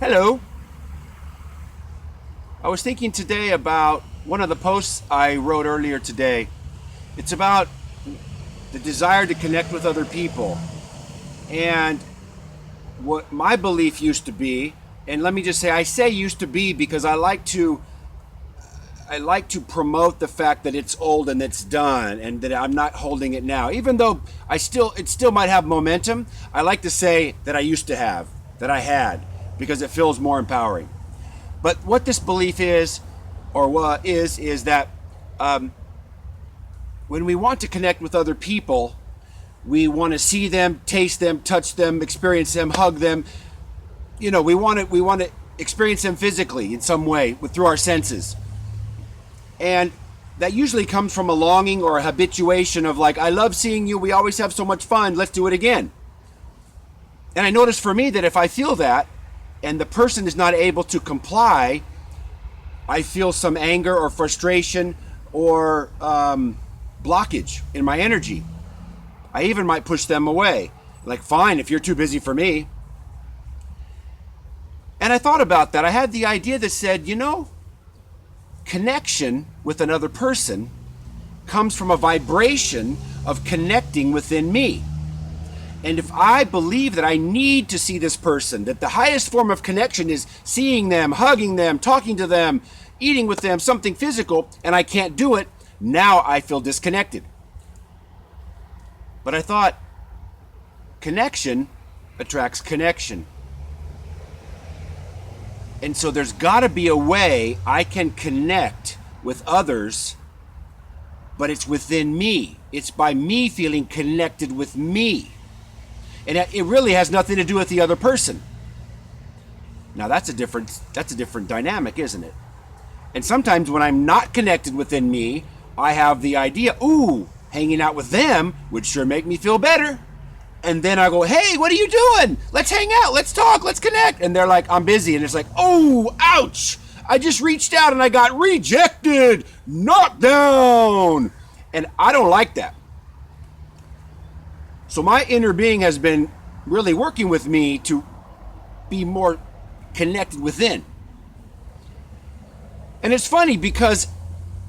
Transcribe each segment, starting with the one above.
Hello. I was thinking today about one of the posts I wrote earlier today. It's about the desire to connect with other people. And what my belief used to be, and let me just say I say used to be because I like to promote the fact that it's old and it's done and that I'm not holding it now. Even though it still might have momentum, I like to say that I used to have, that I had, because it feels more empowering. But what this belief is, or what is that when we want to connect with other people, we want to see them, taste them, touch them, experience them, hug them. We want to experience them physically in some way through our senses. And that usually comes from a longing or a habituation of like, I love seeing you, we always have so much fun, let's do it again. And I notice for me that if I feel that and the person is not able to comply, I feel some anger or frustration or blockage in my energy. I even might push them away. Like, fine, if you're too busy for me. And I thought about that. I had the idea that said, connection with another person comes from a vibration of connecting within me. And if I believe that I need to see this person, that the highest form of connection is seeing them, hugging them, talking to them, eating with them, something physical, and I can't do it, now I feel disconnected. But I thought, connection attracts connection. And so there's got to be a way I can connect with others, but it's within me. It's by me feeling connected with me. And it really has nothing to do with the other person. Now that's a different dynamic, isn't it? And sometimes when I'm not connected within me, I have the idea, hanging out with them would sure make me feel better. And then I go, hey, what are you doing? Let's hang out, let's talk, let's connect. And they're like, I'm busy. And it's like, oh, ouch. I just reached out and I got rejected, knocked down. And I don't like that. So my inner being has been really working with me to be more connected within. And it's funny because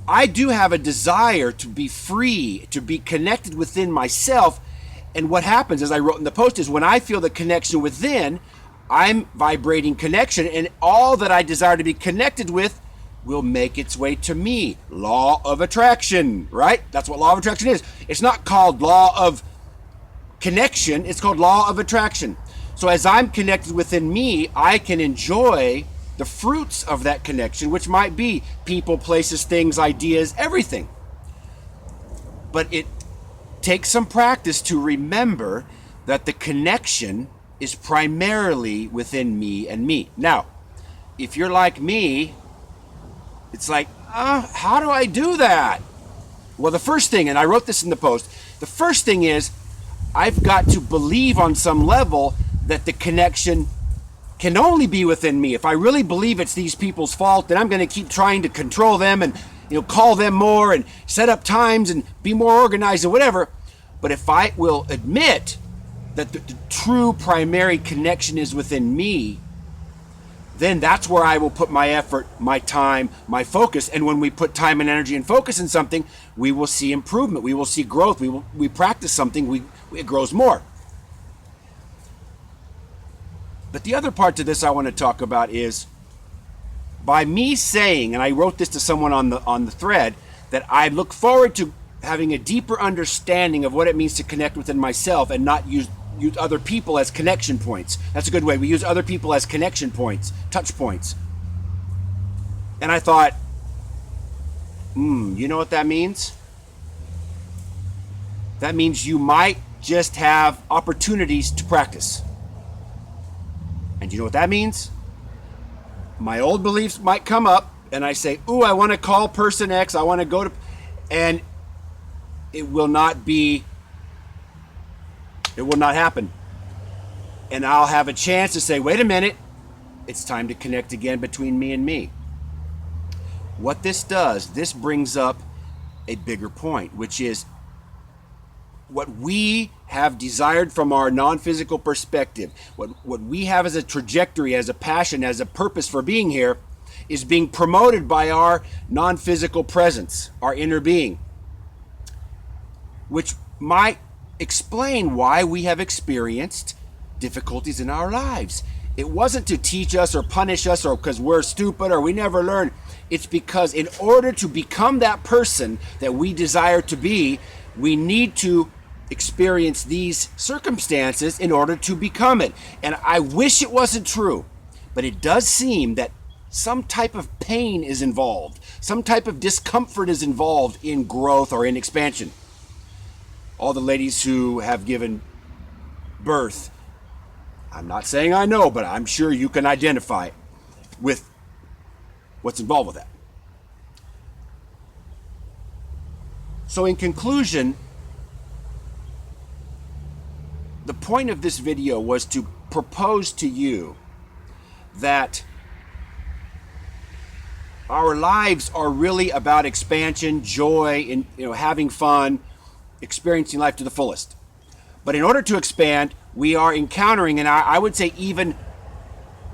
I do have a desire to be free, to be connected within myself. And what happens, as I wrote in the post, is when I feel the connection within, I'm vibrating connection, and all that I desire to be connected with will make its way to me. Law of attraction, right? That's what law of attraction is. It's not called law of connection, it's called law of attraction. So as I'm connected within me, I can enjoy the fruits of that connection, which might be people, places, things, ideas, everything. But it takes some practice to remember that the connection is primarily within me and me. Now, if you're like me, it's like, how do I do that? Well, the first thing, and I wrote this in the post, the first thing is I've got to believe on some level that the connection can only be within me. If I really believe it's these people's fault, then I'm going to keep trying to control them and call them more and set up times and be more organized and whatever. But if I will admit that the true primary connection is within me, then that's where I will put my effort, my time, my focus. And when we put time and energy and focus in something, we will see improvement. We will see growth. We practice something, it grows more. But the other part to this I want to talk about is by me saying, and I wrote this to someone on the thread, that I look forward to having a deeper understanding of what it means to connect within myself and not use other people as connection points. That's a good way. We use other people as connection points, touch points. And I thought, you know what that means? That means you might just have opportunities to practice. And you know what that means? My old beliefs might come up and I say, I want to call person X, I want to go to, and it will not happen. And I'll have a chance to say, wait a minute, it's time to connect again between me and me. What this does, this brings up a bigger point, which is what we have desired from our non-physical perspective, what we have as a trajectory, as a passion, as a purpose for being here, is being promoted by our non-physical presence, our inner being, which might explain why we have experienced difficulties in our lives. It wasn't to teach us or punish us or because we're stupid or we never learn. It's because in order to become that person that we desire to be, we need to experience these circumstances in order to become it. And I wish it wasn't true, but it does seem that some type of pain is involved, some type of discomfort is involved in growth or in expansion. All the ladies who have given birth, I'm not saying I know, but I'm sure you can identify with what's involved with that. So in conclusion, the point of this video was to propose to you that our lives are really about expansion, joy, and having fun, experiencing life to the fullest. But in order to expand, we are encountering, and I would say even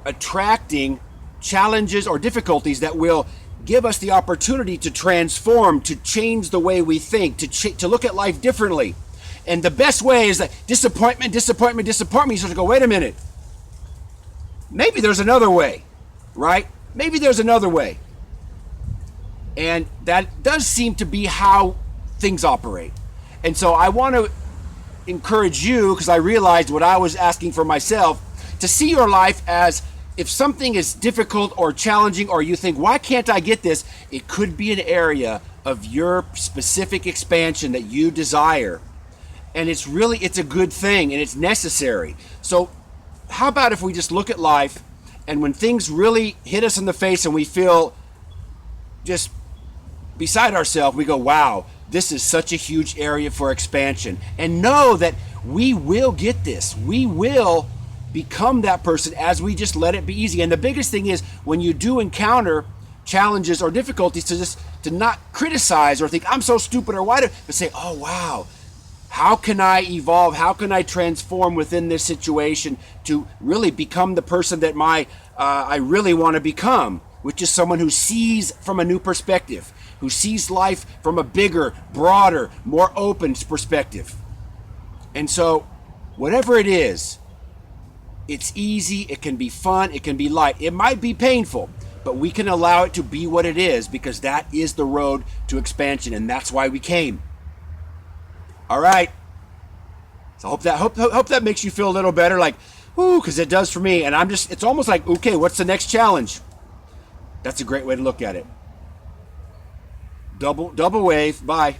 attracting, challenges or difficulties that will give us the opportunity to transform, to change the way we think, to look at life differently. And the best way is that disappointment. You start to go, wait a minute. Maybe there's another way, right? Maybe there's another way. And that does seem to be how things operate. And so I want to encourage you, because I realized what I was asking for myself, to see your life as if something is difficult or challenging, or you think, why can't I get this? It could be an area of your specific expansion that you desire. And it's a good thing and it's necessary. So how about if we just look at life, and when things really hit us in the face and we feel just beside ourselves, we go, wow, this is such a huge area for expansion. And know that we will get this. We will become that person as we just let it be easy. And the biggest thing is, when you do encounter challenges or difficulties, to not criticize or think, I'm so stupid or why, but say, oh wow, how can I evolve? How can I transform within this situation to really become the person that I really want to become, which is someone who sees from a new perspective, who sees life from a bigger, broader, more open perspective. And so, whatever it is, it's easy, it can be fun, it can be light. It might be painful, but we can allow it to be what it is, because that is the road to expansion, and that's why we came. All right. So hope that makes you feel a little better, like, whoo, because it does for me. And it's almost like, okay, what's the next challenge? That's a great way to look at it. Double wave. Bye.